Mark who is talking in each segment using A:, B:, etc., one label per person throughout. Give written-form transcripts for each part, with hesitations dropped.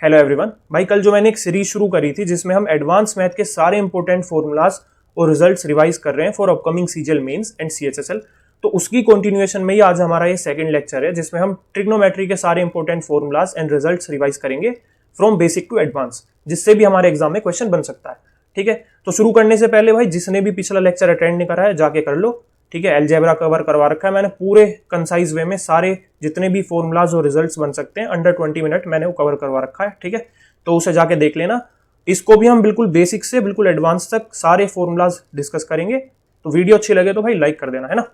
A: Hello everyone. भाई कल जो मैंने एक सीरीज शुरू करी थी जिसमें हम एडवांस मैथ के सारे इंपॉर्टेंट फॉर्मूलाज और रिजल्ट्स रिवाइज कर रहे हैं for upcoming CGL mains and CHSL. तो उसकी कंटिन्यूएशन में ही आज हमारा ये सेकंड लेक्चर है जिसमें हम ट्रिग्नोमेट्री के सारे important formulas and results revise करेंगे फ्रॉम बेसिक टू एडवांस, जिससे भी हमारे एग्जाम में क्वेश्चन बन सकता है। ठीक है, तो शुरू करने से पहले भाई जिसने भी पिछला लेक्चर अटेंड नहीं करा है जाके कर लो। ठीक है, अलजेब्रा कवर करवा रखा है मैंने पूरे कंसाइज वे में, सारे जितने भी फॉर्मूलाज और रिजल्ट्स बन सकते हैं अंडर 20 मिनट मैंने वो कवर करवा रखा है। ठीक है, तो उसे जाके देख लेना। इसको भी हम बिल्कुल बेसिक से बिल्कुल एडवांस तक सारे फॉर्मूलाज डिस्कस करेंगे। तो वीडियो अच्छी लगे तो भाई लाइक कर देना, है ना।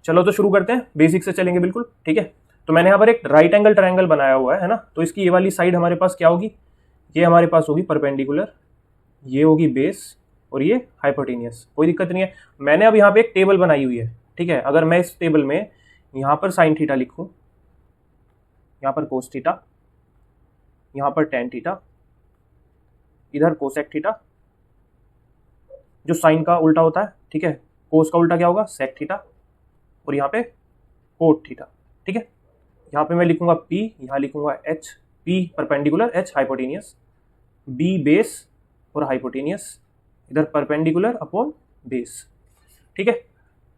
A: चलो तो शुरू करते हैं, बेसिक से चलेंगे बिल्कुल। ठीक है, तो मैंने यहाँ पर एक राइट एंगल ट्रायंगल बनाया हुआ है ना। तो इसकी ये वाली साइड हमारे पास क्या होगी, ये हमारे पास होगी परपेंडिकुलर, ये होगी बेस और ये हाइपोटेनियस। कोई दिक्कत नहीं है। मैंने अब यहाँ पे एक टेबल बनाई हुई है। ठीक है, अगर मैं इस टेबल में यहाँ पर साइन थीटा लिखूँ, यहाँ पर कोस थीटा, यहाँ पर टेन थीटा, इधर कोसेक थीटा जो साइन का उल्टा होता है। ठीक है, कोस का उल्टा क्या होगा, सेक थीटा, और यहाँ पे कोट थीटा। ठीक है, यहाँ पे मैं लिखूंगा P, यहाँ लिखूंगा H, P perpendicular, H hypotenuse, B base और हाइपोटेनियस, इधर परपेंडिकुलर अपॉन बेस। ठीक है,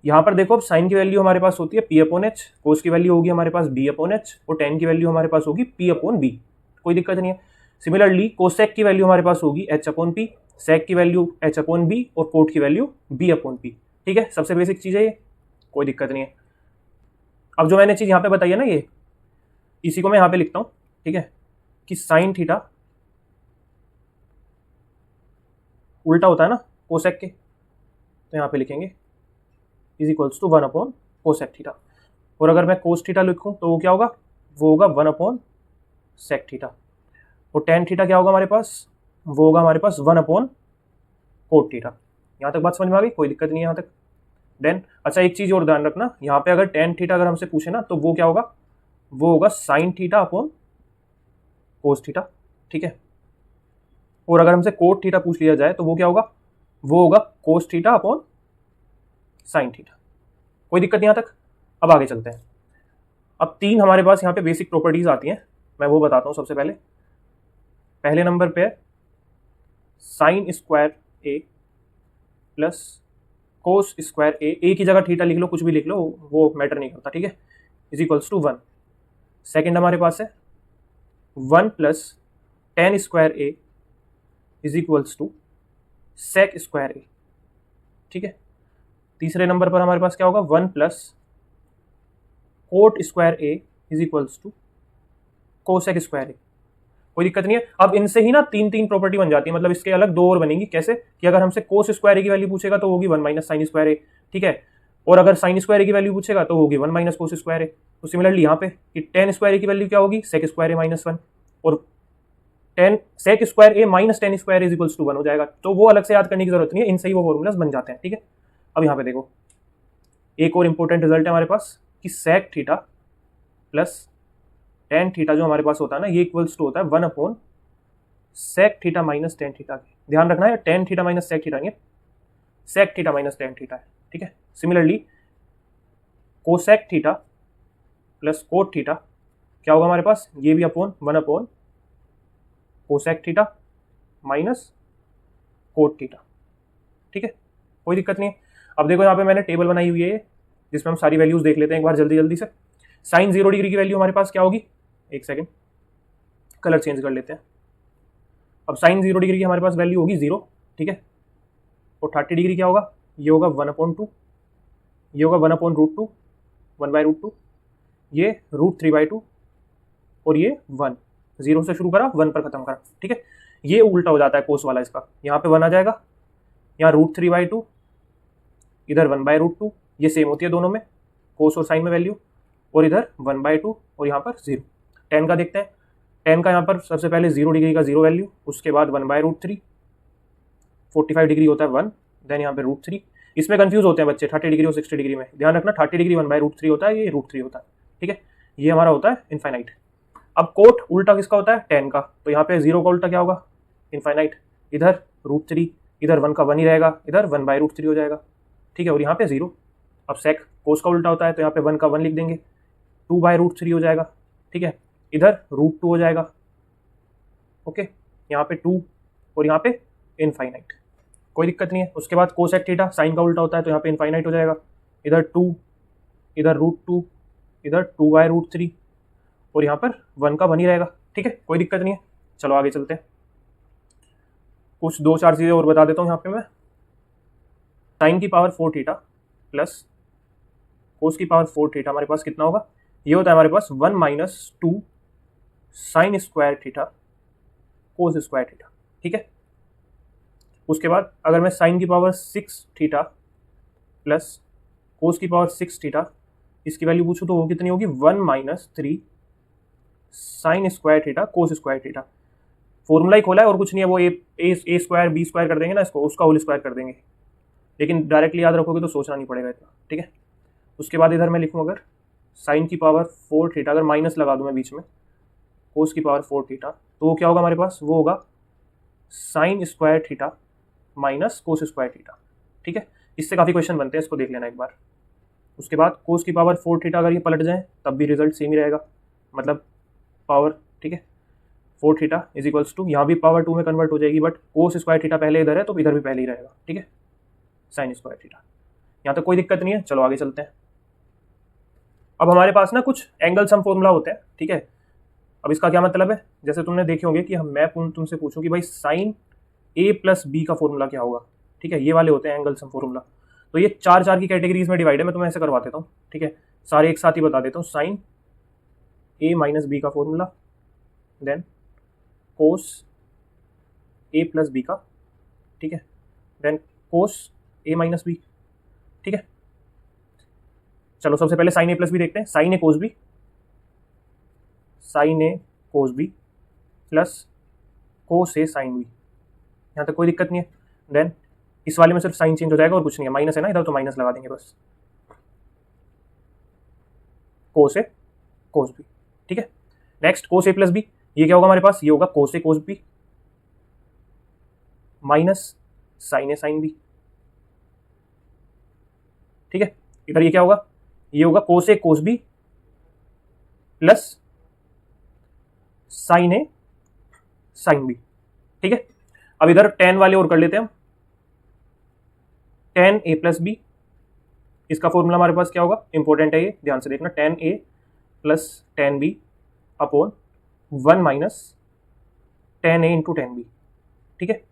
A: यहाँ पर देखो अब साइन की वैल्यू हमारे पास होती है P अपॉन H, कोस की वैल्यू होगी हमारे पास B अपॉन H और टेन की वैल्यू हमारे पास होगी P अपॉन B। कोई दिक्कत नहीं है। सिमिलरली कोसेक की वैल्यू हमारे पास होगी H अपॉन P, सेक की वैल्यू H अपॉन B और कोट की वैल्यू B अपॉन P। ठीक है, सबसे बेसिक चीज़ है ये, कोई दिक्कत नहीं है। अब जो मैंने चीज़ यहाँ पे बताई है ना, ये इसी को मैं यहाँ पे लिखता हूँ। ठीक है, कि साइन थीटा उल्टा होता है ना कोसेक के, तो यहाँ पे लिखेंगे is equals to 1 upon cosec theta. और अगर मैं कोस थीटा लिखूँ तो वो क्या होगा, वो होगा 1 अपॉन सेक थीटा। और टेन थीटा क्या होगा हमारे पास, वो होगा हमारे पास 1 अपॉन कोट थीटा। यहाँ तक बात समझ में आ गई, कोई दिक्कत नहीं है यहाँ तक। देन अच्छा एक चीज़ और ध्यान रखना, यहाँ पे अगर टेन थीटा अगर हमसे पूछे ना तो वो क्या होगा, वो होगा sine theta upon cos theta. ठीक है, और अगर हमसे कोट थीटा पूछ लिया जाए तो वो क्या होगा, वो होगा cos theta upon sine theta. कोई दिक्कत नहीं यहाँ तक। अब आगे चलते हैं। अब तीन हमारे पास यहाँ पे बेसिक प्रॉपर्टीज आती हैं, मैं वो बताता हूँ। सबसे पहले नंबर पे साइन स्क्वायर ए प्लस कोस स्क्वायर ए की जगह थीटा लिख लो, कुछ भी लिख लो, वो मैटर नहीं करता। ठीक है, इज इक्वल्स टू 1। सेकेंड हमारे पास है 1 plus tan square A is equals to sec square A. ठीक है, तीसरे नंबर पर हमारे पास क्या होगा, 1 plus cot square A is equals to cosec square A. कोई दिक्कत नहीं है। अब इनसे ही ना तीन तीन प्रॉपर्टी बन जाती है, मतलब इसके अलग दो और बनेंगी। कैसे कि अगर हमसे कोस स्क्वायर ए की वैल्यू पूछेगा तो होगी 1 माइनस साइन स्क्वायर ए। ठीक है, और अगर साइन स्क्वायर ए की वैल्यू पूछेगा तो होगी 1 माइनस कोस स्क्वायर ए। तो सिमिलरली यहाँ पे कि टेन स्क्वायर ए की वैल्यू क्या होगी, सेक स्क्वायर ए माइनस 1, और tan sec square A minus tan square is equals to 1 हो जाएगा। तो वो अलग से याद करने की जरूरत नहीं है, इनसे ही वो फॉर्मूलाज बन जाते हैं। ठीक है, अब यहाँ पे देखो एक और इंपॉर्टेंट रिजल्ट है हमारे पास कि sec theta plus tan theta जो हमारे पास होता है ना, ये इक्वल्स टू होता है 1 upon sec theta minus tan theta. ध्यान रखना है, tan theta minus sec theta नहीं है, sec theta minus tan theta है। ठीक है, similarly cosec theta plus cot theta क्या होगा हमारे पास, ये भी upon 1 upon cosec theta minus cot theta. ठीक है, कोई दिक्कत नहीं है। अब देखो यहाँ पे मैंने टेबल बनाई हुई है जिसमें हम सारी वैल्यूज देख लेते हैं एक बार जल्दी जल्दी से। साइन 0 डिग्री की वैल्यू हमारे पास क्या होगी, एक सेकेंड कलर चेंज कर लेते हैं। अब साइन 0 डिग्री की हमारे पास वैल्यू होगी 0। ठीक है, और 30 डिग्री क्या होगा, ये होगा 1 अपॉन 2, ये होगा 1 अपॉन रूट 2, 1 बाई रूट 2, ये रूट 3 बाई 2, और ये 1। 0 से शुरू करा 1 पर खत्म करा। ठीक है, ये उल्टा हो जाता है कोस वाला इसका, यहाँ पे 1 आ जाएगा, यहाँ रूट 3 बाई 2, इधर 1 बाई रूट 2, ये सेम होती है दोनों में कोस और साइन में वैल्यू, और इधर 1 बाई 2 और यहाँ पर 0। टेन का देखते हैं, टेन का यहाँ पर सबसे पहले 0 डिग्री का 0 वैल्यू, उसके बाद 1 बाई रूट 3, 45 डिग्री होता है 1, देन यहाँ पे रूट 3। इसमें कंफ्यूज होते हैं बच्चे 30 डिग्री और 60 डिग्री में, ध्यान रखना 30 डिग्री 1 बाई रूट 3 होता है, ये रूट 3 होता है। ठीक है, ये हमारा होता है इनफाइनाइट। अब कोट उल्टा किसका होता है, टेन का, तो यहाँ पे 0 का उल्टा क्या होगा, इनफाइनाइट। इधर रूट 3, इधर 1 का 1 ही रहेगा, इधर 1 बाई रूट 3 हो जाएगा। ठीक है, और यहाँ पे 0। अब सेक कोस का उल्टा होता है तो यहाँ पे 1 का 1 लिख देंगे, 2 बाई रूट 3 हो जाएगा। ठीक है, इधर रूट 2 हो जाएगा, ओके, यहाँ पे 2 और यहाँ पे इनफाइनाइट, कोई दिक्कत नहीं है। उसके बाद कोसेक थीटा, साइन का उल्टा होता है तो यहाँ पे इनफाइनाइट हो जाएगा, इधर 2, इधर √2, इधर 2/√3 और यहाँ पर 1 का 1 ही रहेगा, ठीक है, कोई दिक्कत नहीं है। चलो आगे चलते हैं, कुछ 2-4 चीज़ें और बता देता हूँ यहाँ पे मैं। साइन की पावर 4 थीटा प्लस कोस की पावर 4 थीटा हमारे पास कितना होगा, ये होता है हमारे पास 1 - 2 sine square theta cos square theta, ठीक है। उसके बाद अगर मैं साइन की पावर 6 थीटा प्लस कोस की पावर 6 थीटा इसकी वैल्यू पूछूँ तो वो कितनी होगी, 1 - 3 sine square theta cos square theta. Formula ही खोला है और कुछ नहीं है, वो ए स्क्वायर बी स्क्वायर कर देंगे ना इसको, उसका होल स्क्वायर कर देंगे, लेकिन डायरेक्टली याद रखोगे तो सोचना नहीं पड़ेगा इतना, ठीक है। उसके बाद इधर मैं लिखूँ अगर साइन की पावर 4 थीटा, अगर माइनस लगा दूँ मैं बीच में, कोस की पावर 4 थीटा, तो वो क्या होगा हमारे पास, वो होगा sign square theta minus cos square theta, ठीक है। इससे काफ़ी क्वेश्चन बनते हैं, इसको देख लेना एक बार। उसके बाद कोस की पावर 4 थीटा अगर ये पलट जाए तब भी रिजल्ट सेम ही रहेगा, मतलब पावर, ठीक है, 4 थीटा इज इक्वल्स टू, यहाँ भी पावर 2 में कन्वर्ट हो जाएगी, बट कोस स्क्वायर थीटा पहले इधर है तो इधर भी पहले ही रहेगा, ठीक है, साइन स्क्वायर थीटा। यहाँ तक कोई दिक्कत नहीं है, चलो आगे चलते हैं। अब हमारे पास ना कुछ एंगल सम फॉर्मूला होते हैं, ठीक है। अब इसका क्या मतलब है, जैसे तुमने देखे होंगे कि मैं तुमसे पूछूं कि भाई साइन A + B का फॉर्मूला क्या होगा, ठीक है, ये वाले होते हैं एंगल सम फॉर्मूला। तो ये 4 की कैटेगरीज में डिवाइड है, मैं तुम्हें ऐसे करवा देता हूँ, ठीक है, सारे एक साथ ही बता देता हूँ। साइन A - B का formula, then cos A + B का, ठीक है, देन कोस A - B, ठीक है। चलो सबसे पहले साइन A + B देखते हैं। Sine A cos B, sine A cos B plus cos A sine B, यहाँ तक कोई दिक्कत नहीं है। देन इस वाले में सिर्फ साइन चेंज हो जाएगा और कुछ नहीं है, माइनस है ना इधर तो माइनस लगा देंगे बस, कोस A कोस B, ठीक है। नेक्स्ट कोस A + B, ये क्या होगा हमारे पास, ये होगा cos A cos B minus sine A sine B, ठीक है। इधर ये क्या होगा, ये होगा cos A cos B plus sine A sine B, ठीक है। अब इधर tan वाले और कर लेते हैं हम, tan A + B, इसका फॉर्मूला हमारे पास क्या होगा, इंपॉर्टेंट है ये, ध्यान से देखना, tan A plus tan B upon 1 minus tan A into tan B, ठीक है।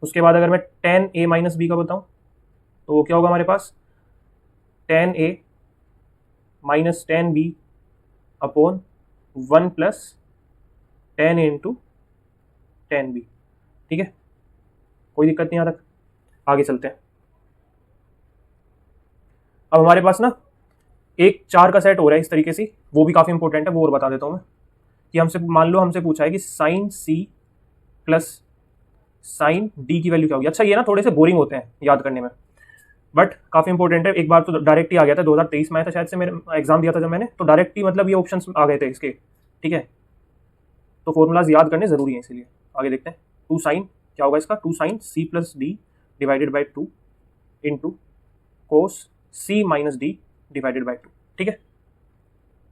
A: उसके बाद अगर मैं tan A - B का बताऊं तो वो क्या होगा हमारे पास, tan A minus tan B upon 1 plus tan A into tan B, ठीक है, कोई दिक्कत नहीं यहाँ तक। आगे चलते हैं। अब हमारे पास ना एक 4 का सेट हो रहा है इस तरीके से, वो भी काफ़ी इंपॉर्टेंट है, वो और बता देता हूँ मैं, कि हमसे मान लो हमसे पूछा है कि sine C plus sine D की वैल्यू क्या होगी। अच्छा ये ना थोड़े से बोरिंग होते हैं याद करने में, बट काफ़ी इंपॉर्टेंट है। एक बार तो डायरेक्ट ही आ गया था, 2023 में आया था शायद से, मेरे एग्जाम दिया था जब मैंने, तो डायरेक्ट ही मतलब ये ऑप्शन आ गए थे इसके, ठीक है। तो फॉर्मूलाज याद करने जरूरी है, इसीलिए आगे देखते हैं। 2 साइन क्या होगा इसका, 2 sine C + D divided by 2 into cos C - D divided by 2, ठीक है।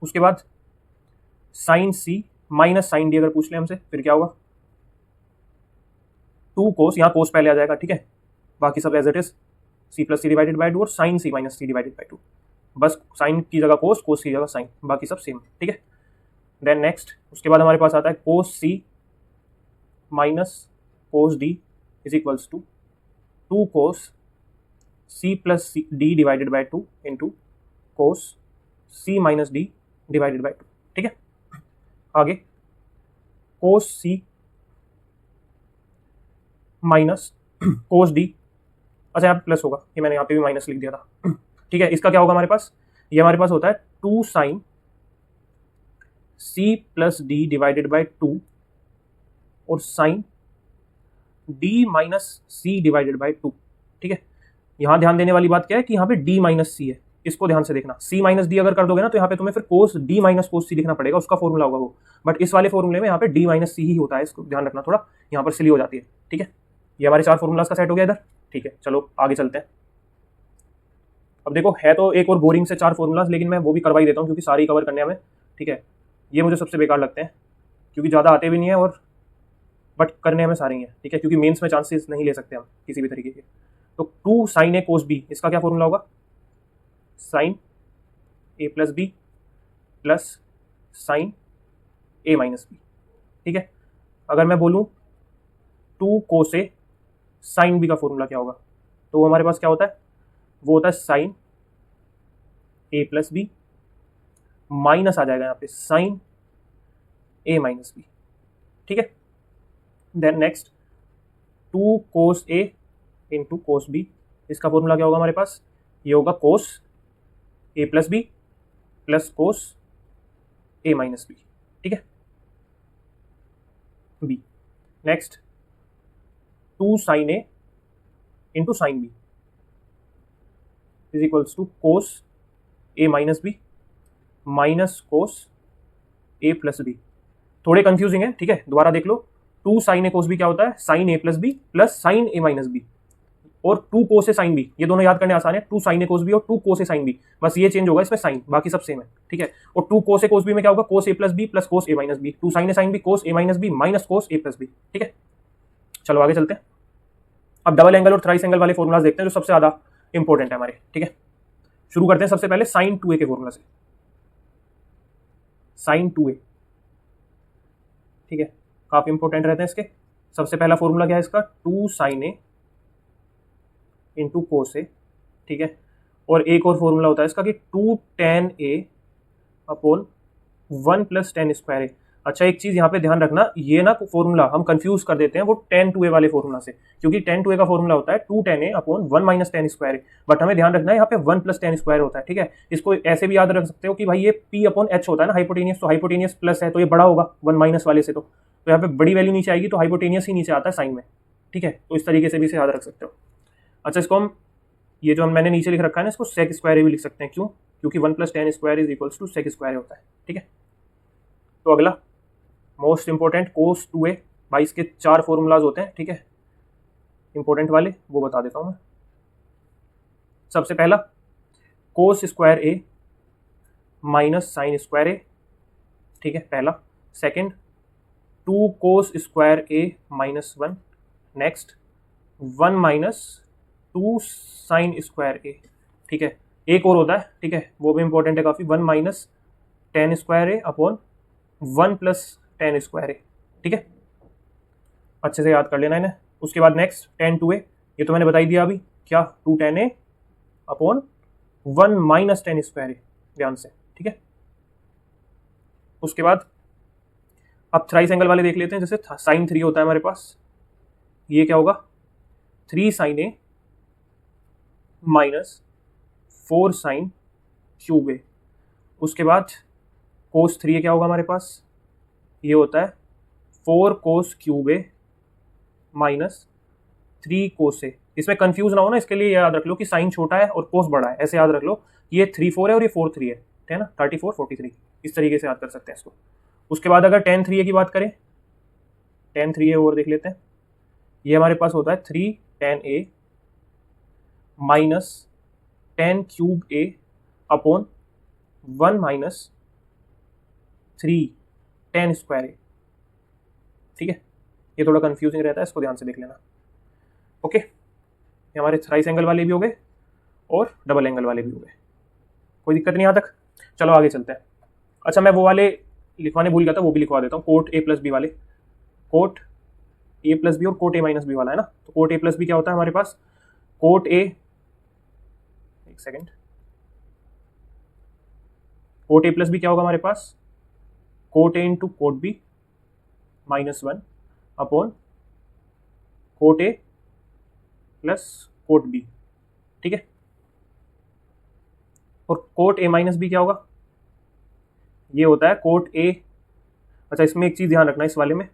A: उसके बाद sine C minus sine D अगर पूछ ले हमसे, फिर क्या होगा, 2 कोस, यहाँ कोस पहले आ जाएगा, ठीक है, बाकी सब as it is C + C divided by 2 और sine C - C divided by 2, बस साइन की जगह कोस, कोस की जगह साइन, बाकी सब सेम, ठीक है। देन नेक्स्ट उसके बाद हमारे पास आता है cos C minus cos D is equals to 2 cos C + D divided by 2 into cos C - D divided by 2, ठीक है। आगे cos C minus cos D, अच्छा यहाँ प्लस होगा, ये मैंने यहाँ पे भी माइनस लिख दिया था, ठीक है। इसका क्या होगा हमारे पास, ये हमारे पास होता है 2 sine C + D divided by 2 और sine D - C divided by 2, ठीक है। यहाँ ध्यान देने वाली बात क्या है कि यहाँ पे D - C है, इसको ध्यान से देखना। C - D अगर कर दोगे ना तो यहाँ पे तुम्हें फिर कोस D - कोस C लिखना पड़ेगा, उसका फॉर्मूला होगा वो, बट इस वाले फॉर्मूले में यहाँ पे D - C ही होता है, इसको ध्यान रखना, थोड़ा यहाँ पर सिली हो जाती है, ठीक है। ये हमारे 4 फॉर्मूलाज का सेट हो गया इधर, ठीक है। चलो आगे चलते हैं। अब देखो है तो एक और बोरिंग से 4 फॉर्मूलाज, लेकिन मैं वो भी करवा ही देता हूँ क्योंकि सारी कवर करने हमें, ठीक है। ये मुझे सबसे बेकार लगते हैं क्योंकि ज़्यादा आते भी नहीं है और बट करने हमें सारे ही हैं, ठीक है, क्योंकि मेंस में चांसेस नहीं ले सकते हम किसी भी तरीके के। तो 2 sin a cos b, इसका क्या फॉर्मूला होगा, sin a plus B plus sine a minus B, ठीक है। अगर मैं बोलूँ 2 cos a sin b का फॉर्मूला क्या होगा, तो वो हमारे पास क्या होता है, वो होता है sine a plus B minus आ जाएगा यहाँ पे साइन a माइनस बी, ठीक है। Then next 2 cos a into cos B, इसका फॉर्मूला क्या होगा हमारे पास, ये होगा cos a plus B plus cos a minus B, ठीक है, B. Next 2 sin a into sine B is equals to cos a minus B minus cos a plus B. थोड़े कंफ्यूजिंग है, ठीक है, दोबारा देख लो। 2 sin a cos b क्या होता है, sine a plus B plus sine a minus b, और 2 cos a sin b, ये दोनों याद करने आसान है, 2 sin a cos b और 2 cos a sin b, बस ये चेंज होगा इसमें साइन, बाकी सब सेम है, ठीक है। और 2 cos a cos b में क्या होगा, cos a plus B plus cos a minus b, 2 sin a sin b cos a minus B minus cos a plus b, ठीक है। चलो आगे चलते हैं। अब डबल एंगल और थ्राइस एंगल वाले फॉर्मुलाज देखते हैं जो सबसे ज्यादा इंपॉर्टेंट है हमारे, ठीक है। शुरू करते हैं सबसे पहले साइन 2a के फॉर्मूला से, साइन 2a, ठीक है, काफी इंपॉर्टेंट रहते हैं इसके। सबसे पहला फॉर्मूला क्या है इसका, 2 sin a इंटू कोस ए, ठीक है। और एक और फॉर्मूला होता है इसका कि 2 tan a upon 1 plus tan square A. अच्छा एक चीज यहाँ पे ध्यान रखना, ये ना फॉर्मूला हम कंफ्यूज कर देते हैं वो tan 2a वाले फॉर्मूला से, क्योंकि tan 2a का फॉर्मूला होता है 2 tan a upon 1 minus tan square A, but हमें ध्यान रखना है यहाँ पे 1 प्लस टेन स्क्वायर होता है, ठीक है। इसको ऐसे भी याद रख सकते हो कि भाई ये p अपॉन h होता है ना हाइपोटेनियस, तो हाइपोटेनियस प्लस है तो ये बड़ा होगा 1 माइनस वाले से, तो यहाँ पे बड़ी वैल्यू नीचे आएगी तो हाइपोटेनियस ही नीचे आता है साइन में, ठीक है। तो इस तरीके से भी इसे याद रख सकते हो। अच्छा इसको हम, ये जो मैंने नीचे लिख रखा है ना, इसको सेक स्क्वायर भी लिख सकते हैं, क्यों, क्योंकि 1 plus tan square is equals to sec square होता है, ठीक है। तो अगला मोस्ट इंपॉर्टेंट कोस 2a, भाई इसके 4 फॉर्मूलाज होते हैं, ठीक है, इंपॉर्टेंट वाले, वो बता देता हूं मैं। सबसे पहला cos square A minus sine square A, ठीक है, पहला। Second 2 cos square A minus 1, next 1 minus 2 sine square A, ठीक है। एक और होता है, ठीक है, वो भी इंपॉर्टेंट है काफी, 1 minus tan square A upon 1 plus tan square A, ठीक है, अच्छे से याद कर लेना इन्हें। उसके बाद नेक्स्ट tan 2a, ये तो मैंने बता ही दिया अभी, क्या 2 tan a upon 1 minus tan square A, ध्यान से, ठीक है। उसके बाद अब थ्राइस एंगल वाले देख लेते हैं, जैसे साइन 3 होता है हमारे पास, ये क्या होगा 3 sin a minus 4 sine cube A. उसके बाद कोस 3a क्या होगा हमारे पास, ये होता है 4 कोस क्यूब ए माइनस 3 कोस ए। इसमें कंफ्यूज ना हो ना, इसके लिए याद रख लो कि साइन छोटा है और कोस बड़ा है, ऐसे याद रख लो कि ये 3 4 है और ये 4 3 है, ठीक है ना, 34 43, इस तरीके से याद कर सकते हैं इसको। उसके बाद अगर tan 3a की बात करें, tan 3a और देख लेते हैं, ये हमारे पास होता है 3 tan a minus tan cube A upon 1 minus 3 tan square A, ठीक है। ये थोड़ा कंफ्यूजिंग रहता है, इसको ध्यान से देख लेना, ओके। ये हमारे थ्राइस एंगल वाले भी हो गए और डबल एंगल वाले भी हो गए, कोई दिक्कत नहीं यहाँ तक। चलो आगे चलते हैं। अच्छा मैं वो वाले लिखवाने भूल गया था, वो भी लिखवा देता हूँ, कोट ए प्लस बी वाले, कोट ए प्लस बी और कोट ए माइनस बी वाला है ना। तो कोट ए प्लस बी क्या होता है हमारे पास, कोट ए, एक second, cot A plus B क्या होगा हमारे पास, cot A into cot B minus 1 upon cot A plus cot B, ठीक है। और कोट ए माइनस बी क्या होगा, ये होता है कोट ए। अच्छा इसमें एक चीज ध्यान रखना, इस वाले में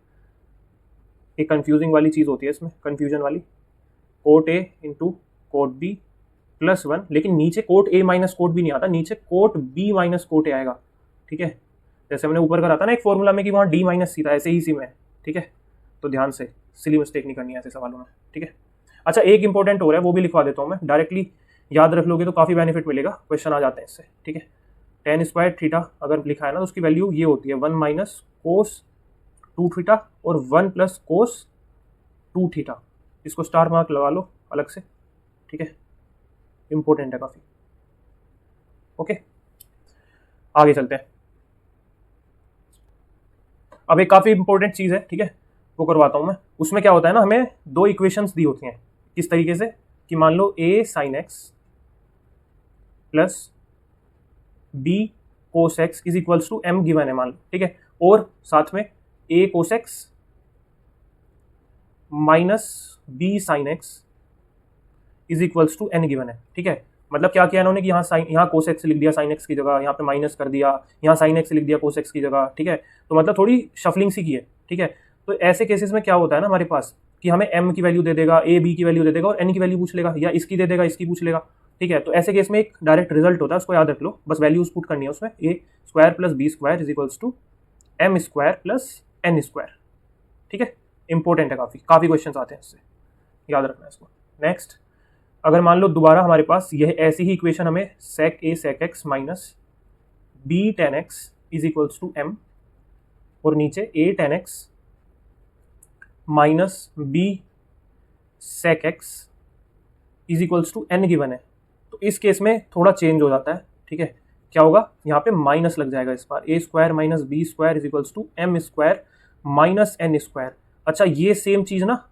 A: एक कंफ्यूजिंग वाली चीज होती है, इसमें कंफ्यूजन वाली, कोट ए इंटू कोट बी प्लस 1, लेकिन नीचे cot a minus cot b नहीं आता, नीचे cot B minus cot a आएगा, ठीक है। जैसे हमने ऊपर करा था ना एक फॉर्मूला में कि वहाँ डी माइनस सी था, ऐसे ही सी में, ठीक है। तो ध्यान से सिली मिस्टेक नहीं करनी है ऐसे सवालों में, ठीक है। अच्छा एक इंपॉर्टेंट हो रहा है, वो भी लिखवा देता हूँ मैं, डायरेक्टली याद रख लोगे तो काफ़ी बेनिफिट मिलेगा, क्वेश्चन आ जाते हैं इससे, ठीक है। टेन स्क्वायर थीटा अगर लिखा है ना तो उसकी वैल्यू ये होती है 1 माइनस कोस 2 थीटा और 1 प्लस कोस 2 थीटा, इसको स्टार मार्क लगा लो अलग से, ठीक है, इंपॉर्टेंट है काफ़ी। ओके, आगे चलते हैं। अब एक काफ़ी इंपॉर्टेंट चीज़ है, ठीक है, वो करवाता हूँ मैं। उसमें क्या होता है ना, हमें दो इक्वेशंस दी होती हैं किस तरीके से कि मान लो a sine x plus b cos x is equals to m given है मान लो, ठीक है, और साथ में a cos x minus b sine x is equals to n given है, ठीक है। मतलब क्या किया इन्होंने कि यहाँ कोस एक्स लिख दिया साइन एक्स की जगह, यहाँ पे माइनस कर दिया, यहाँ साइन एक्स लिख दिया कोस एक्स की जगह, ठीक है। तो मतलब थोड़ी शफलिंग सी की है, ठीक है। तो ऐसे केसेस में क्या होता है ना हमारे पास कि हमें m की वैल्यू दे देगा, a b की वैल्यू दे देगा और n की वैल्यू पूछ लेगा, या इसकी दे देगा इसकी पूछ लेगा, ठीक है। तो ऐसे केस में एक डायरेक्ट रिजल्ट होता है, उसको याद रख लो, बस वैल्यूज पुट करनी है उसमें, a square plus b square is equals to m square plus n square, ठीक है। इंपॉर्टेंट है, काफ़ी क्वेश्चन आते हैं इससे, याद रखना है इसको। नेक्स्ट, अगर मान लो दोबारा हमारे पास यह ऐसी ही इक्वेशन हमें sec a sec x minus b tan x is equals to m और नीचे a tan x minus b sec x is equals to n given है, तो इस केस में थोड़ा चेंज हो जाता है, ठीक है। क्या होगा, यहाँ पे माइनस लग जाएगा इस बार, a square minus b square is equals to m square minus n square. अच्छा, ये सेम चीज़ ना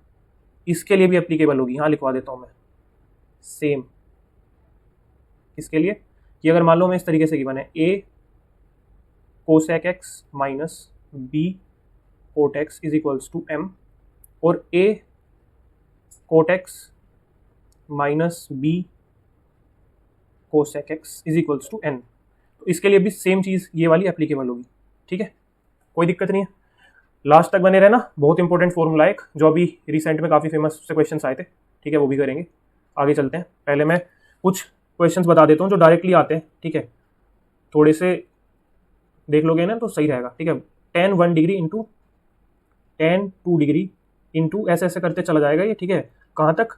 A: इसके लिए भी एप्लीकेबल होगी, यहाँ लिखवा देता हूँ मैं, सेम इसके लिए कि अगर मान लो मैं इस तरीके से गिवन है a cosec x minus b cot x is equals to m और a cot x minus b cosec x is equals to n, तो इसके लिए भी सेम चीज़ ये वाली एप्लीकेबल होगी, ठीक है, कोई दिक्कत नहीं है। लास्ट तक बने रहना, बहुत इंपॉर्टेंट फॉर्मूला एक जो अभी रिसेंट में काफ़ी फेमस से क्वेश्चन आए थे, ठीक है, वो भी करेंगे। आगे चलते हैं, पहले मैं कुछ क्वेश्चंस बता देता हूँ जो डायरेक्टली आते हैं, ठीक है, थोड़े से देख लोगे ना तो सही रहेगा, ठीक है। tan 1 degree into tan 2 degree into ऐसे ऐसे करते चला जाएगा ये, ठीक है, कहाँ तक,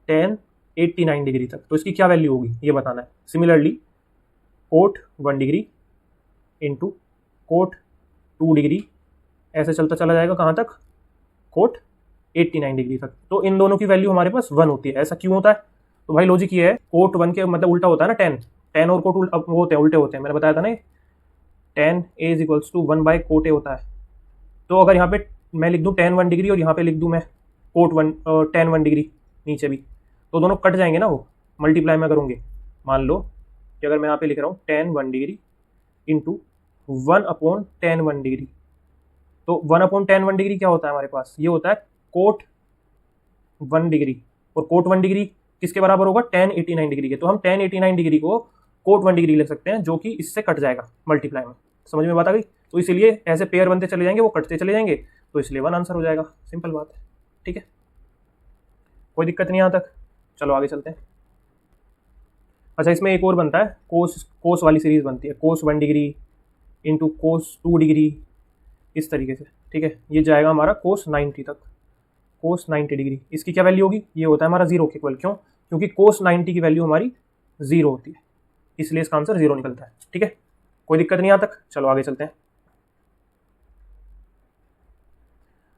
A: tan 89 डिग्री तक, तो इसकी क्या वैल्यू होगी ये बताना है। Similarly cot 1 degree into cot 2 degree ऐसे चलता चला जाएगा कहाँ तक, कोट 89 डिग्री तक, तो इन दोनों की वैल्यू हमारे पास 1 होती है। ऐसा क्यों होता है, तो भाई लॉजिक ये है, कोट 1 के मतलब उल्टा होता है ना, tan और कोट वो होते हैं, उल्टे होते हैं, मैंने बताया था ना, tan a is equals to 1 by cot a होता है। तो अगर यहाँ पे मैं लिख दूँ tan 1 डिग्री और यहाँ पे लिख दूँ मैं कोट 1 tan 1 डिग्री नीचे भी, तो दोनों कट जाएंगे ना, वो मल्टीप्लाई में करूँगे। मान लो कि अगर मैं यहाँ पे लिख रहा हूँ tan 1 degree into 1 upon tan 1 degree, तो 1 अपॉन tan 1 डिग्री क्या होता है हमारे पास, ये होता है कोट 1 डिग्री, और कोट 1 डिग्री किसके बराबर होगा, tan 89 डिग्री के, तो हम tan 89 डिग्री को कोट 1 डिग्री लिख सकते हैं, जो कि इससे कट जाएगा मल्टीप्लाई में। समझ में बात आ गई, तो इसलिए ऐसे पेयर बनते चले जाएंगे, वो कटते चले जाएंगे, तो इसलिए 1 आंसर हो जाएगा, सिंपल बात है, ठीक है, कोई दिक्कत नहीं यहाँ तक। चलो आगे चलते हैं। अच्छा, इसमें एक और बनता है, कोस वाली सीरीज बनती है, कोस 1 डिग्री इंटू कोस 2 डिग्री, इस तरीके से, ठीक है, ये जाएगा हमारा कोस 90 तक, कोस 90 डिग्री, इसकी क्या वैल्यू होगी, ये होता है हमारा 0 के इक्वल, क्यों, क्योंकि कोस 90 की वैल्यू हमारी 0 होती है, इसलिए इसका आंसर 0 निकलता है, ठीक है, कोई दिक्कत नहीं यहाँ तक। चलो आगे चलते हैं।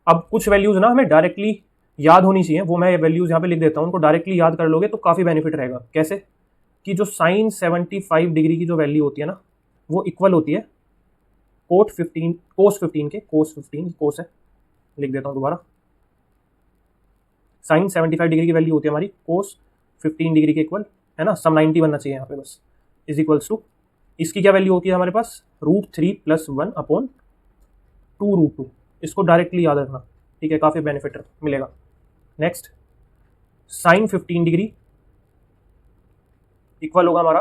A: अब कुछ वैल्यूज ना हमें डायरेक्टली याद होनी चाहिए, वो मैं वैल्यूज यहाँ पे लिख देता हूँ, उनको डायरेक्टली याद कर लोगे तो काफ़ी बेनिफिट रहेगा। कैसे, कि जो साइन 75 डिग्री की जो वैल्यू होती है ना, वो इक्वल होती है कोस 15 के, कोस है, लिख देता हूँ दोबारा, साइन 75 डिग्री की वैल्यू होती है हमारी कोस 15 डिग्री के इक्वल, है ना, सम 90 बनना चाहिए यहाँ पे बस, इज इक्वल्स टू, इसकी क्या वैल्यू होती है हमारे पास, √3 प्लस 1 अपॉन 2√2, इसको डायरेक्टली याद रखना, ठीक है, काफ़ी बेनिफिट मिलेगा। नेक्स्ट, साइन 15 डिग्री इक्वल होगा हमारा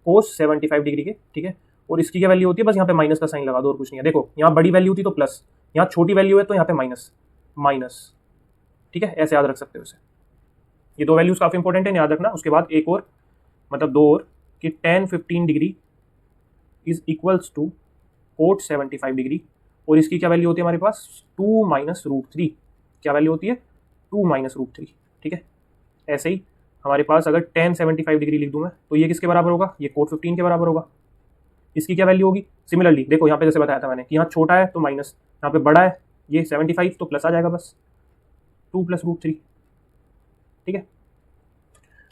A: कोस 75 डिग्री के, ठीक है, और इसकी क्या वैल्यू होती है, बस यहाँ पे माइनस का साइन लगा दो और कुछ नहीं है। देखो यहाँ बड़ी वैल्यू थी तो प्लस, यहाँ छोटी वैल्यू है तो यहाँ पे माइनस, ठीक है, ऐसे याद रख सकते हो इसे। ये दो वैल्यूज काफ़ी इंपॉर्टेंट है, याद रखना। उसके बाद एक और, मतलब दो और, कि tan 15 degree is equals to cot 75 degree, और इसकी क्या वैल्यू होती है हमारे पास, 2 माइनस √3, क्या वैल्यू होती है, 2 माइनस √3, ठीक है। ऐसे ही हमारे पास अगर tan 75 डिग्री लिख दूँ मैं, तो ये किसके बराबर होगा, ये कोट 15 के बराबर होगा। इसकी क्या वैल्यू होगी, सिमिलरली देखो यहाँ पे जैसे बताया था मैंने कि यहाँ छोटा है तो माइनस, यहाँ पे बड़ा है ये 75 तो प्लस आ जाएगा बस 2 + √3, ठीक है,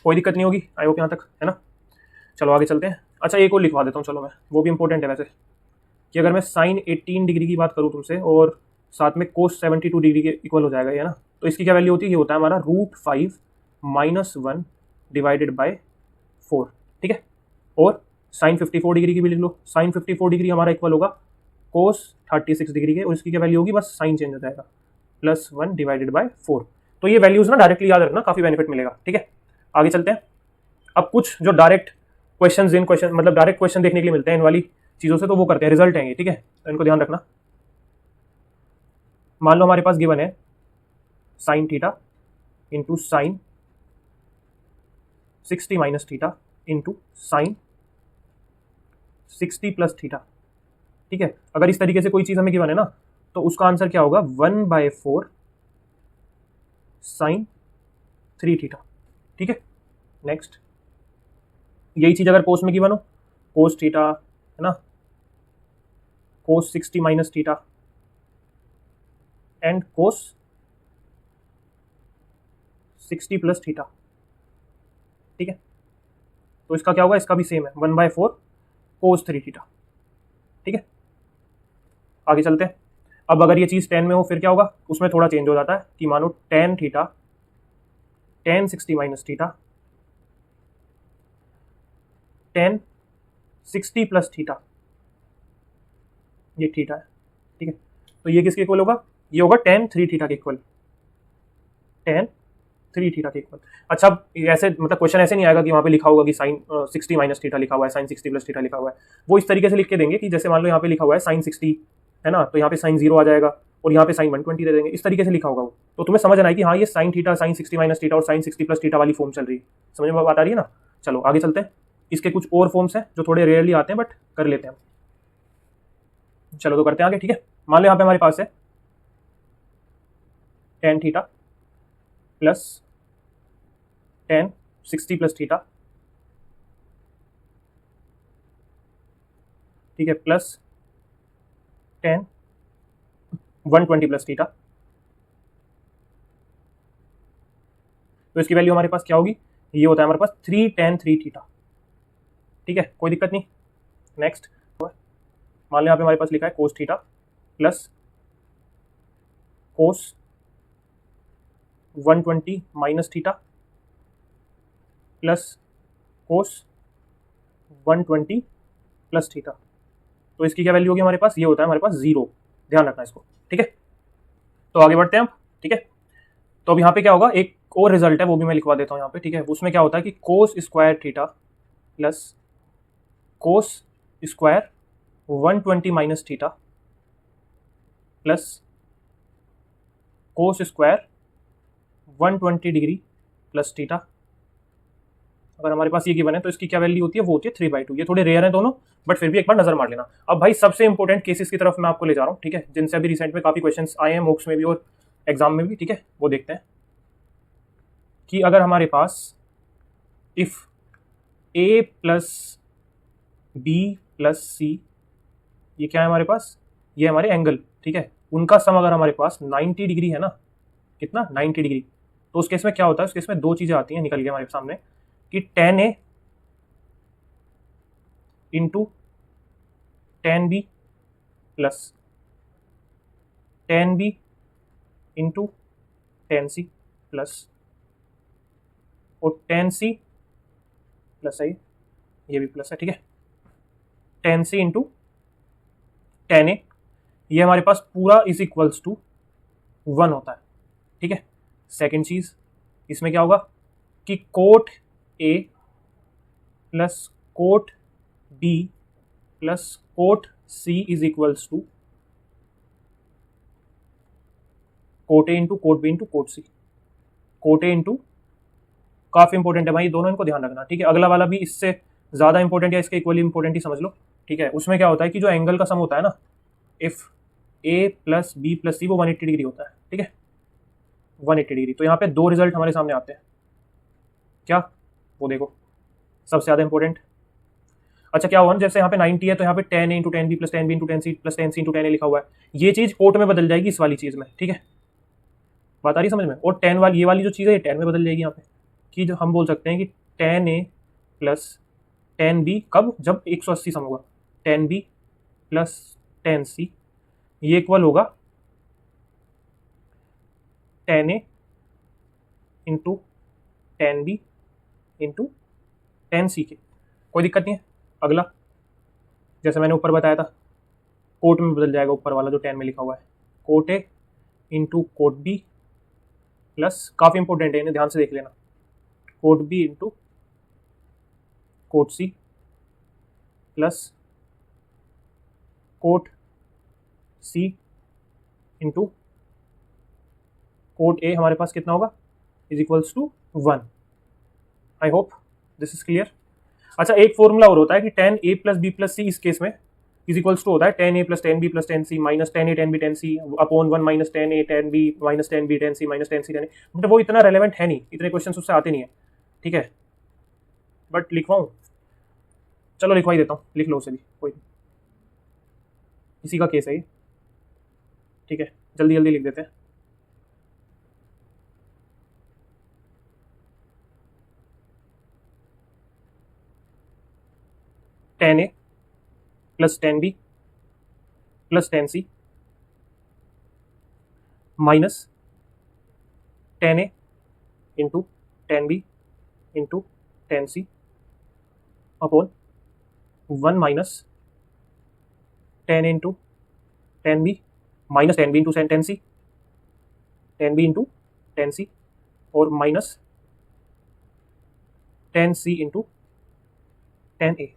A: कोई दिक्कत नहीं होगी आई होप यहाँ तक, है ना। चलो आगे चलते हैं। अच्छा एक और लिखवा देता हूँ चलो मैं, वो भी इंपॉर्टेंट है वैसे, कि अगर मैं साइन 18 डिग्री की बात करूँ तुमसे और साथ में कोस 72 डिग्री के इक्वल हो जाएगा ये ना, तो इसकी क्या वैल्यू होती है, ये होता है हमारा √5 - 1 डिवाइडेड बाय 4, ठीक है। और साइन 54 डिग्री की भी लिख लो, साइन 54 डिग्री हमारा इक्वल होगा कोस 36 डिग्री के, और इसकी क्या वैल्यू होगी, बस साइन चेंज हो जाएगा, +1 डिवाइडेड बाय 4। तो ये वैल्यूज ना डायरेक्टली याद रखना, काफी बेनिफिट मिलेगा, ठीक है। आगे चलते हैं। अब कुछ जो डायरेक्ट क्वेश्चन मतलब डायरेक्ट क्वेश्चन देखने के लिए मिलते हैं इन वाली चीजों से, तो वो करते हैं, रिजल्ट है ये, ठीक है, तो इनको ध्यान रखना। मान लो हमारे पास गिवन है sine theta into sine 60 - theta into sine 60 + theta, ठीक है। अगर इस तरीके से कोई चीज हमें गिवन है ना, तो उसका आंसर क्या होगा, 1/4 साइन 3 थीटा, ठीक है। नेक्स्ट यही चीज अगर कोस में गिवन हो, कोस थीटा है ना, कोस 60 - थीटा एंड कोस 60 + थीटा, ठीक है। तो इसका क्या होगा, इसका भी सेम है 1/4 कोस 3 थीटा, ठीक है। आगे चलते हैं। अब अगर ये चीज 10 में हो फिर क्या होगा, उसमें थोड़ा चेंज हो जाता है कि मानो tan theta tan 60 - theta tan 60 + theta, ये थीटा है, ठीक है। तो ये किसके इक्वल होगा, ये होगा tan 3 थीटा के इक्वल, tan 3 थीटा के इक्वल। अच्छा अब ऐसे मतलब क्वेश्चन ऐसे नहीं आएगा कि वहाँ पे लिखा होगा कि साइन 60 - थीटा लिखा हुआ है, साइन 60 + थीटा लिखा हुआ है। वो इस तरीके से लिख के देंगे कि जैसे मान लो यहाँ पे लिखा हुआ है साइन 60 है ना, तो यहाँ पे साइन 0 आ जाएगा और यहाँ पे साइन 120 दे देंगे, इस तरीके से लिखा होगा वो। तो तुम्हें समझ आना है कि हाँ ये साइन थीटा साइन 60 - थीटा और साइन 60 + थीटा वाली फॉर्म चल रही है, समझ में बात आ रही है ना। चलो आगे चलते हैं। इसके कुछ और फॉर्म्स हैं जो थोड़े रेयरली आते हैं बट कर लेते हैं। चलो तो करते हैं आगे, ठीक है। मान लो यहाँ पे हमारे पास है tan theta plus tan 60 + theta, ठीक है, प्लस tan 120 + थीटा। तो इसकी वैल्यू हमारे पास क्या होगी, ये होता है हमारे पास 3 tan 3 थीटा, ठीक है, कोई दिक्कत नहीं। नेक्स्ट मान लो यहाँ पे हमारे पास लिखा है cos theta plus cos 120 - theta plus cos 120 + theta. तो इसकी क्या वैल्यू होगी हमारे पास, ये होता है हमारे पास 0, ध्यान रखना इसको, ठीक है। तो आगे बढ़ते हैं अब, ठीक है। तो अब यहाँ पे क्या होगा, एक और रिजल्ट है वो भी मैं लिखवा देता हूँ यहाँ पे, ठीक है। उसमें क्या होता है कि कोस square theta plus cos square 120 - theta plus cos square 120 degree plus theta. अगर हमारे पास ये गिवन है तो इसकी क्या वैल्यू होती है, वो होती है 3/2। ये थोड़े रेयर हैं दोनों, बट फिर भी एक बार नजर मार लेना। अब भाई सबसे इंपॉर्टेंट केसेस की तरफ मैं आपको ले जा रहा हूँ, ठीक है, जिनसे अभी रिसेंट में काफी क्वेश्चंस आए हैं मॉक्स में भी और एग्जाम में भी, ठीक है। वो देखते हैं कि अगर हमारे पास इफ a + b + c, ये क्या है हमारे पास, ये हमारे एंगल, ठीक है, उनका सम अगर हमारे पास 90 डिग्री है ना, कितना 90 डिग्री, तो उस केस में क्या होता है, उस केस में दो चीजें आती हैं निकल के हमारे सामने कि tan a into tan b plus tan b into tan c plus और tan c प्लस है, ये भी प्लस है, ठीक है, tan c into tan a, ये हमारे पास पूरा इज इक्वल्स टू 1 होता है, ठीक है। सेकेंड चीज इसमें क्या होगा कि cot a plus cot b plus cot c is equals to cot a into cot b into cot c। Cot a into, काफी इंपॉर्टेंट है भाई दोनों, इनको ध्यान रखना, ठीक है। अगला वाला भी इससे ज्यादा इंपॉर्टेंट या इसके इक्वली इंपॉर्टेंट ही समझ लो, ठीक है। उसमें क्या होता है कि जो एंगल का सम होता है ना, इफ a + b + c, वो 180 डिग्री होता है, ठीक है, 180 डिग्री। तो यहाँ पे दो रिजल्ट हमारे सामने आते हैं, क्या, वो देखो सबसे ज्यादा इंपॉर्टेंट। अच्छा क्या हुआ ना, जैसे यहाँ पे 90 है तो यहाँ पे 10 a into 10b plus 10b into 10c plus 10c into 10a लिखा हुआ है, ये चीज कोट में बदल जाएगी इस वाली चीज में, ठीक है, बात आ रही समझ में। और 10 वाली ये वाली जो चीज़ है ये 10 में बदल जाएगी यहाँ पे, कि जो हम बोल सकते हैं कि 10a प्लस 10b कब, जब 180 सम होगा, 10b प्लस 10c ये इक्वल होगा 10a into 10b into 10c के। कोई दिक्कत नहीं है। अगला जैसे मैंने ऊपर बताया था, कोट में बदल जाएगा ऊपर वाला जो 10 में लिखा हुआ है, कोट ए इंटू कोट बी प्लस, काफ़ी इंपॉर्टेंट है इन्हें ध्यान से देख लेना, cot b into cot c plus cot c into cot a हमारे पास कितना होगा, is equals to 1। I hope this is clear. अच्छा एक फॉर्मूला और होता है कि 10a प्लस बी प्लस सी इस केस में इज इक्वल्स टू होता है 10a plus 10b plus 10c minus 10a 10b 10c upon 1 minus 10a 10b minus 10b 10c minus 10c 10a। मतलब वो इतना रेलेवेंट है नहीं, इतने क्वेश्चन उससे आते नहीं है, ठीक है, बट लिखवाऊँ, चलो लिखवा ही देता हूँ, लिख लो उसे भी, कोई इसी का केस है ये, ठीक है, जल्दी जल्दी लिख देते हैं। Tan A plus 10b plus 10c minus 10a into 10b into 10c upon 1 minus 10 into 10b minus 10b into 10c 10b into 10c और माइनस 10c इंटू 10a,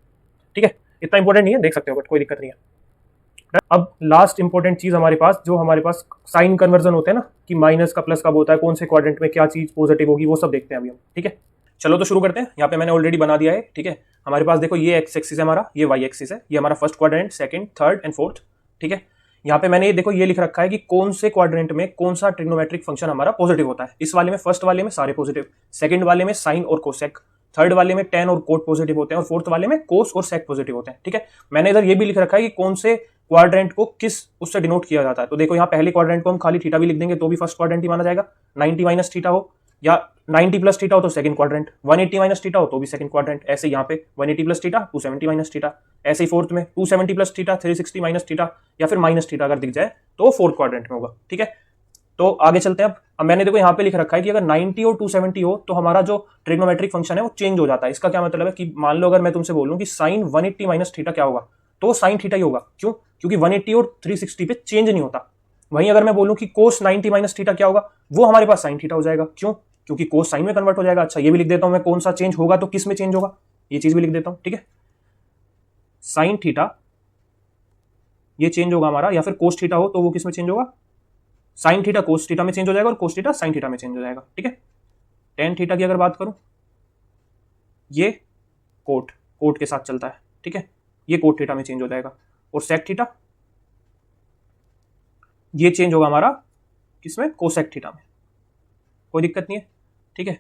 A: ठीक है, इतना इंपॉर्टेंट नहीं है, देख सकते हो, बट कोई दिक्कत नहीं है। अब लास्ट इंपॉर्टेंट चीज हमारे पास, जो हमारे पास साइन कन्वर्जन होते हैं ना, कि माइनस का प्लस कब होता है, कौन से क्वाड्रेंट में क्या चीज पॉजिटिव होगी, वो सब देखते हैं अभी हम, ठीक है। चलो तो शुरू करते हैं। यहाँ पे मैंने ऑलरेडी बना दिया है, ठीक है। हमारे पास देखो ये एक्स एक्सिस है हमारा, ये वाई एक्सिस है, ये हमारा first quadrant, second, third and fourth, ठीक है। यहाँ पे मैंने देखो ये लिख रखा है कि कौन से क्वाड्रेंट में कौन सा ट्रिग्नोमेट्रिक फंक्शन हमारा पॉजिटिव होता है। इस वाले में, फर्स्ट वाले में सारे पॉजिटिव, सेकंड वाले में साइन और कोसेक, थर्ड वाले में टेन और कोट पॉजिटिव होते हैं, और फोर्थ वाले में कोस और सेक पॉजिटिव होते हैं, ठीक है। मैंने इधर ये भी लिख रखा है कि कौन से क्वाड्रेंट को किस उससे डिनोट किया जाता है। तो देखो यहाँ पहले क्वाड्रेंट को हम खाली थीटा भी लिख देंगे तो भी फर्स्ट क्वाड्रेंट ही माना जाएगा, 90 माइनस थीटा हो या 90 प्लस थीटा हो तो सेकंड क्वाड्रेंट, 180 माइनस थीटा हो तो भी सेकंड क्वाड्रेंट, ऐसे यहाँ पे 180 प्लस थीटा 270 माइनस थीटा, ऐसे ही फोर्थ में 270 प्लस थीटा 360 माइनस थीटा या फिर माइनस थीटा अगर दिख जाए तो फोर्थ क्वाड्रेंट में होगा, ठीक है। तो आगे चलते हैं। अब मैंने देखो यहाँ पे लिख रखा है कि अगर 90 और 270 हो तो हमारा जो ट्रिग्नोमेट्रिक फंक्शन है वो चेंज हो जाता है। इसका क्या मतलब है कि मान लो अगर मैं तुमसे बोलूं कि साइन 180 माइनस थीटा क्या होगा, तो साइन थीटा ही होगा। क्यों? क्योंकि 180 और 360 पे चेंज नहीं होता। वहीं अगर मैं बोलूं कि कोस 90 माइनस थीटा क्या होगा, वो हमारे पास साइन थीटा हो जाएगा। क्यों? क्योंकि कोस साइन में कन्वर्ट हो जाएगा। अच्छा ये भी लिख देता हूं मैं, कौन सा चेंज होगा तो किस में चेंज होगा, ये चीज भी लिख देता हूं, ठीक है। साइन थीटा ये चेंज होगा हमारा, या फिर कोस थीटा हो तो वो किस में चेंज होगा, साइन थीटा कोस थीटा में चेंज हो जाएगा और कोस थीटा साइन थीटा में चेंज हो जाएगा, ठीक है। टेन थीटा की अगर बात करूं, ये कोट के साथ चलता है, ठीक है, ये कोट थीटा में चेंज हो जाएगा। और सेक थीटा ये चेंज होगा हमारा किसमें, कोसेक थीटा में, कोई दिक्कत नहीं है, ठीक है।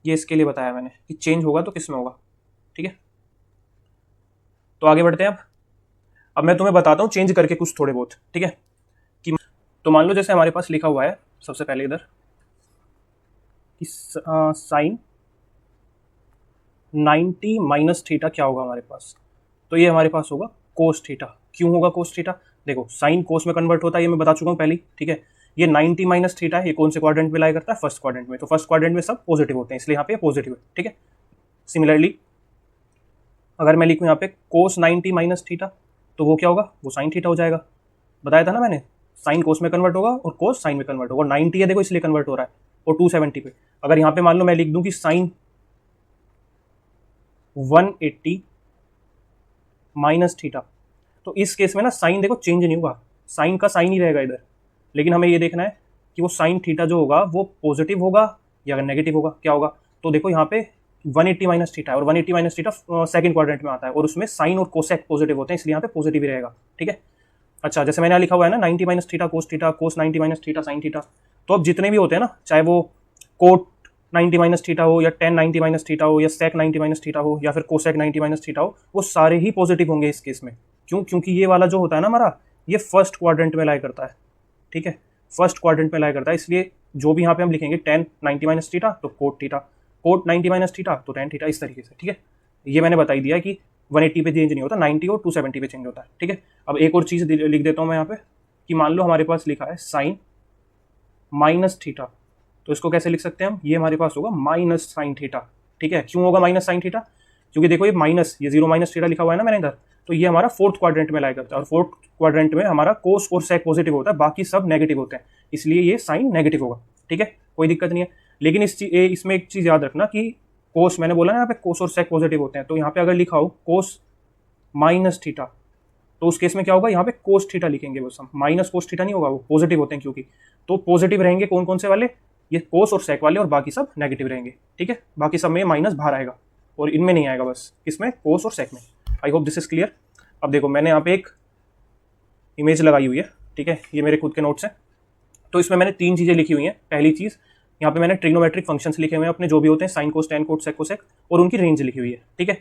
A: ये इसके लिए बताया मैंने कि चेंज होगा तो किस में होगा, ठीक है। तो आगे बढ़ते हैं। अब मैं तुम्हें बताता हूं चेंज करके कुछ थोड़े बहुत, ठीक है। कि तो मान लो जैसे हमारे पास लिखा हुआ है सबसे पहले इधर कि साइन 90 माइनस थीटा क्या होगा हमारे पास, तो ये हमारे पास होगा कोस थीटा। क्यों होगा कोस थीटा, देखो साइन कोस में कन्वर्ट होता है, ये मैं बता चुका हूँ पहले, ठीक है। ये 90 माइनस थीटा है, ये कौन से क्वाड्रेंट में लाई करता है, फर्स्ट क्वाड्रेंट में। तो फर्स्ट क्वाड्रेंट में सब पॉजिटिव होते हैं, इसलिए यहाँ पे पॉजिटिव है, ठीक है। सिमिलरली अगर मैं लिखूँ यहाँ पे कोस 90 माइनस थीटा, तो वो क्या होगा, वो साइन थीटा हो जाएगा। बताया था ना मैंने, साइन कोस में कन्वर्ट होगा और कोस साइन में कन्वर्ट होगा। 90 है देखो इसलिए कन्वर्ट हो रहा है, और 270 पे अगर यहाँ पे मान लो मैं लिख दूं कि साइन 180 माइनस थीटा, तो इस केस में ना साइन देखो चेंज नहीं होगा, साइन का साइन ही रहेगा इधर। लेकिन हमें ये देखना है कि वो साइन थीटा जो होगा वो पॉजिटिव होगा या नेगेटिव होगा, क्या होगा। तो देखो यहाँ पे 180 माइनस थीटा है, और 180 माइनस थीटा सेकंड क्वाड्रेंट में आता है, और उसमें साइन और कोसेक पॉजिटिव होते हैं, इसलिए यहाँ पे पॉजिटिव ही रहेगा, ठीक है। अच्छा जैसे मैंने लिखा हुआ है ना 90 minus theta cos 90 minus theta sine theta, तो अब जितने भी होते हैं ना, चाहे वो कोट 90 माइनस थीटा हो या टेन 90 माइनस थीटा हो या सेक 90 माइनस थीटा हो या फिर कोसेक 90 माइनस थीटा हो, वो सारे ही पॉजिटिव होंगे इस केस में। क्यों? क्योंकि ये वाला जो होता है ना हमारा, ये फर्स्ट क्वाड्रेंट में लाई करता है, ठीक है, फर्स्ट क्वाड्रेंट में लाई करता है, इसलिए जो भी यहाँ पे हम लिखेंगे टेन 90 माइनस थीटा तो cot theta, cot 90 minus theta तो टेन थीटा, इस तरीके से, ठीक है। ये मैंने बता ही दिया कि 180 पे चेंज नहीं होता, 90 और 270 पे चेंज होता है, ठीक है। अब एक और चीज़ लिख देता हूँ मैं यहाँ पे कि मान लो हमारे पास लिखा है साइन माइनस थीटा, तो इसको कैसे लिख सकते हैं हम, ये हमारे पास होगा माइनस साइन थीटा, ठीक है। क्यों होगा माइनस साइन थीटा? क्योंकि देखो ये माइनस, ये 0 माइनस थीटा लिखा हुआ है ना मैंने इधर, तो ये हमारा फोर्थ क्वाड्रेंट में लाई करता है, और फोर्थ क्वाड्रेंट में हमारा कोस और सेक पॉजिटिव होता है, बाकी सब नेगेटिव होते हैं, इसलिए ये साइन नेगेटिव होगा, ठीक है, कोई दिक्कत नहीं है। लेकिन इसमें एक चीज़ याद रखना कि कोस, मैंने बोला ना यहाँ पे कोस और सेक पॉजिटिव होते हैं, तो यहाँ पे अगर लिखा हो कोस माइनस थीटा, तो उस केस में क्या होगा, यहाँ पे कोस थीटा लिखेंगे, बस हम माइनस कोस थीटा नहीं होगा, वो पॉजिटिव होते हैं क्योंकि, तो पॉजिटिव रहेंगे कौन कौन से वाले, ये कोस और सेक वाले, और बाकी सब नेगेटिव रहेंगे, ठीक है। बाकी सब में माइनस बाहर आएगा और इनमें नहीं आएगा, बस किसमें, कोस और सेक में। आई होप दिस इज क्लियर। अब देखो मैंने यहाँ पे एक इमेज लगाई हुई है, ठीक है, ये मेरे खुद के नोट्स हैं, तो इसमें मैंने 3 चीज़ें लिखी हुई हैं। पहली चीज़ यहाँ पे मैंने ट्रिग्नोमेट्रिक फंक्शंस लिखे हुए हैं अपने, जो भी होते हैं sine cos tan cot sec cosec, और उनकी रेंज लिखी हुई है, ठीक है।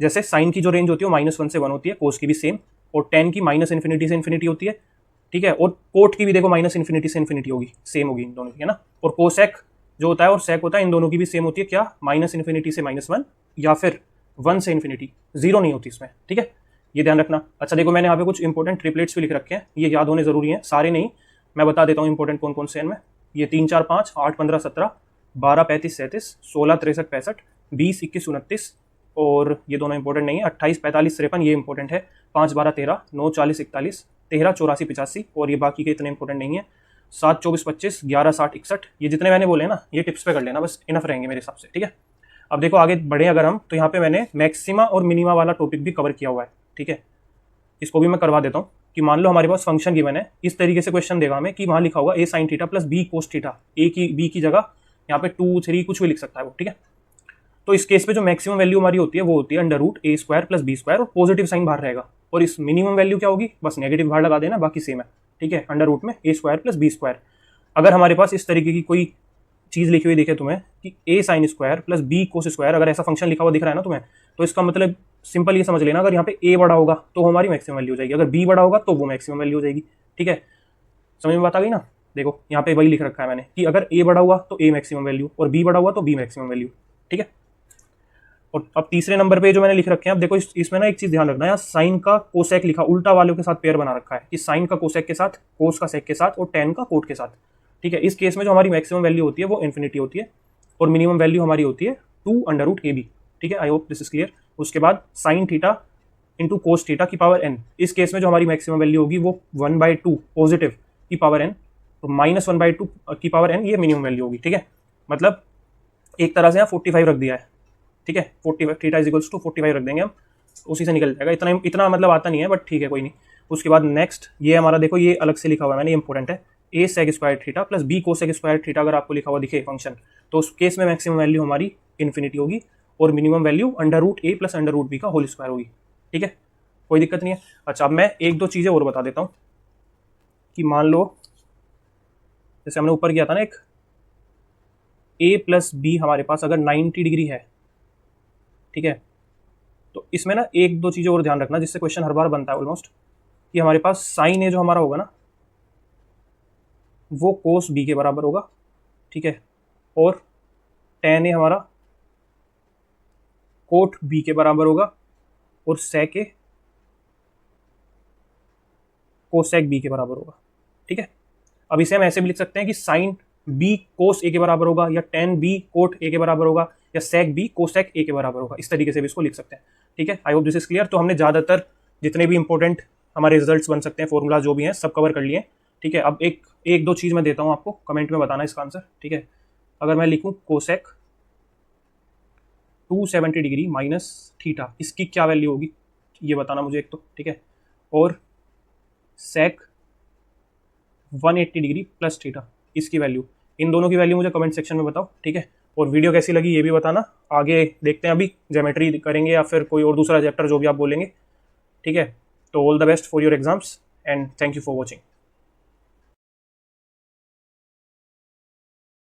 A: जैसे साइन की जो रेंज होती है वो -1 से 1 होती है, कोस की भी सेम, और टेन की -∞ से इन्फिनिटी होती है, ठीक है, और कोट की भी देखो -∞ से इन्फिनिटी होगी, सेम होगी इन दोनों की, है ना। और कोसेक जो होता है और सेक होता है, इन दोनों की भी सेम होती है, क्या, -∞ से -1 या फिर 1 से इन्फिनिटी, 0 नहीं होती इसमें, ठीक है, ये ध्यान रखना। अच्छा देखो मैंने यहाँ पे कुछ इंपॉर्टेंट ट्रिपलेट्स भी लिख रखे हैं, ये याद होने जरूरी है, सारे नहीं, मैं बता देता हूँ इंपॉर्टेंट कौन कौन से हैं इनमें। ये 3 4 5 8 15 17 12 35 37 16 63 65 20 21 29, और ये दोनों इंपॉर्टेंट नहीं है, 28 45 53 ये इंपॉर्टेंट है, 5 12 13 9 40 41 13 84 85, और ये बाकी के इतने इंपॉर्टेंट नहीं है, 7 24 25 11 60 61, ये जितने मैंने बोले ना ये टिप्स पे कर लेना, बस इनफ रहेंगे मेरे हिसाब से, ठीक है। अब देखो आगे बढ़े अगर हम, तो यहाँ पे मैंने मैक्सिमा और मिनिमा वाला टॉपिक भी कवर किया हुआ है, ठीक है, इसको भी मैं करवा देता हूँ। कि मान लो हमारे पास फंक्शन गिवन है, इस तरीके से क्वेश्चन देगा हमें कि वहाँ लिखा होगा a sin theta plus b cos theta, a की b की जगह यहाँ पे 2 3 कुछ भी लिख सकता है वो, ठीक है। तो इस केस पे जो मैक्सिमम वैल्यू हमारी होती है वो होती है √a² प्लस b², और पॉजिटिव साइन बाहर रहेगा, और इस मिनिमम वैल्यू क्या होगी, बस नेगेटिव बाहर लगा देना, बाकी सेम है, ठीक है, √ में a² प्लस b²। अगर हमारे पास इस तरीके की कोई चीज़ लिखी हुई दिखे तुम्हें कि a sin square plus b cos square, अगर ऐसा फंक्शन लिखा हुआ दिख रहा है ना तुम्हें, तो इसका मतलब सिंपल ये समझ लेना, अगर यहाँ पे a बड़ा होगा तो हमारी मैक्सिमम वैल्यू हो जाएगी, अगर b बड़ा होगा तो वो मैक्सिमम वैल्यू हो जाएगी, ठीक है, समझ में बात आ गई ना। देखो यहाँ पे वही लिख रखा है मैंने कि अगर a बड़ा हुआ तो a मैक्सिमम वैल्यू, और b बड़ा हुआ तो b मैक्सिमम वैल्यू, ठीक है। और अब तीसरे नंबर पे जो मैंने लिख रखे हैं, अब देखो इसमें ना एक चीज ध्यान रखना है, साइन का कोसेक लिखा उल्टा वालों के साथ पेयर बना रखा है, कि साइन का कोसेक के साथ, कोस का सेक के साथ, और टेन का कोट के साथ, ठीक है। इस केस में जो हमारी मैक्सिमम वैल्यू होती है वो इन्फिनिटी होती है, और मिनिमम वैल्यू हमारी होती है 2√ab, ठीक है। आई होप दिस इज क्लियर। उसके बाद sine theta into cos theta की पावर n, इस केस में जो हमारी मैक्सिमम वैल्यू होगी वो 1/2 पॉजिटिव की पावर n, तो -1/2 की पावर n ये मिनिमम वैल्यू होगी, ठीक है। मतलब एक तरह से यहाँ 45 रख दिया है, ठीक है, 45 थीटा इज इक्वल्स टू 45 रख देंगे हम, उसी से निकल जाएगा, इतना मतलब आता नहीं है, बट ठीक है कोई नहीं। उसके बाद नेक्स्ट ये हमारा देखो ये अलग से लिखा हुआ है मैंने, इंपॉर्टेंट है, a sec square theta plus b cosec square theta अगर आपको लिखा हुआ दिखे फंक्शन, तो उस केस में मैक्सिमम वैल्यू हमारी इन्फिनिटी होगी, और minimum value √a plus √b का होल स्क्वायर होगी, ठीक है, कोई दिक्कत नहीं है। अच्छा अब मैं एक दो चीज़ें और बता देता हूँ, कि मान लो जैसे हमने ऊपर किया था ना, एक a प्लस b हमारे पास अगर 90 डिग्री है, ठीक है, तो इसमें ना एक दो चीज़ें और ध्यान रखना, जिससे क्वेश्चन हर बार बनता है ऑलमोस्ट, कि हमारे पास साइन ए जो हमारा होगा ना वो कोस बी के बराबर होगा, ठीक है, और टेन ए हमारा कोट बी के बराबर होगा, और सेक ए कोसेक बी के बराबर होगा, ठीक है। अब इसे हम ऐसे भी लिख सकते हैं कि साइन बी कोस ए के बराबर होगा, या टेन बी कोट ए के बराबर होगा, या सेक बी कोसेक ए के बराबर होगा, इस तरीके से भी इसको लिख सकते हैं, ठीक है। आई होप दिस इज क्लियर। तो हमने ज़्यादातर जितने भी इंपॉर्टेंट हमारे रिजल्ट्स बन सकते हैं, फॉर्मूला जो भी हैं सब कवर कर लिए, ठीक है। अब एक दो चीज़ मैं देता हूँ आपको, कमेंट में बताना इसका आंसर, ठीक है। अगर मैं लिखूँ कोसेक 270 डिग्री माइनस थीटा, इसकी क्या वैल्यू होगी ये बताना मुझे एक तो, ठीक है, और सेक 180 डिग्री प्लस थीटा, इसकी वैल्यू, इन दोनों की वैल्यू मुझे कमेंट सेक्शन में बताओ, ठीक है। और वीडियो कैसी लगी ये भी बताना, आगे देखते हैं, अभी ज्योमेट्री करेंगे या फिर कोई और दूसरा चैप्टर जो भी आप बोलेंगे, ठीक है। तो all the best for your exams and thank you for watching.